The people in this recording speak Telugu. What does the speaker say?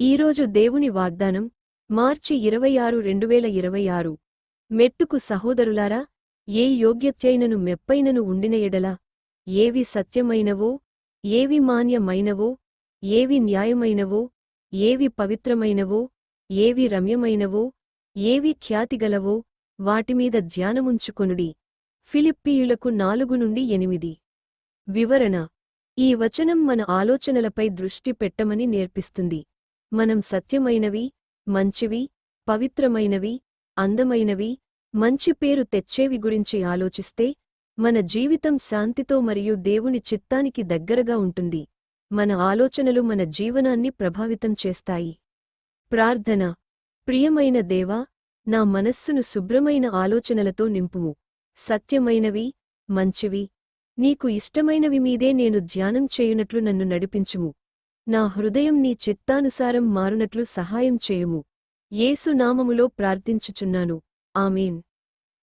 ఈరోజు దేవుని వాగ్దానం మార్చి 26 2026 మెట్టుకు సహోదరులారా, ఏ యోగ్యత్యైనను మెప్పైనను ఉండిన ఎడల, ఏవి సత్యమైనవో, ఏవి మాన్యమైనవో, ఏవి న్యాయమైనవో, ఏవి పవిత్రమైనవో, ఏవి రమ్యమైనవో, ఏవి ఖ్యాతిగలవో, వాటిమీద ధ్యానముంచుకొనుడి. ఫిలిప్పీయులకు 4-8 వివరణ. ఈ వచనం మన ఆలోచనలపై దృష్టి పెట్టమని నేర్పిస్తుంది. మనం సత్యమైనవి, మంచివి, పవిత్రమైనవి, అందమైనవి, మంచి పేరు తెచ్చేవి గురించి ఆలోచిస్తే, మన జీవితం శాంతితో మరియు దేవుని చిత్తానికి దగ్గరగా ఉంటుంది. మన ఆలోచనలు మన జీవనాన్ని ప్రభావితం చేస్తాయి. ప్రార్థన. ప్రియమైన దేవా, నా మనస్సును శుభ్రమైన ఆలోచనలతో నింపుము. సత్యమైనవి, మంచివి, నీకు ఇష్టమైనవి మీదే నేను ధ్యానం చేయునట్లు నన్ను నడిపించుము. నా హృదయం నీ చిత్తానుసారం మారునట్లు సహాయం చేయుము. యేసు నామములో ప్రార్థించుచున్నాను. ఆమేన్.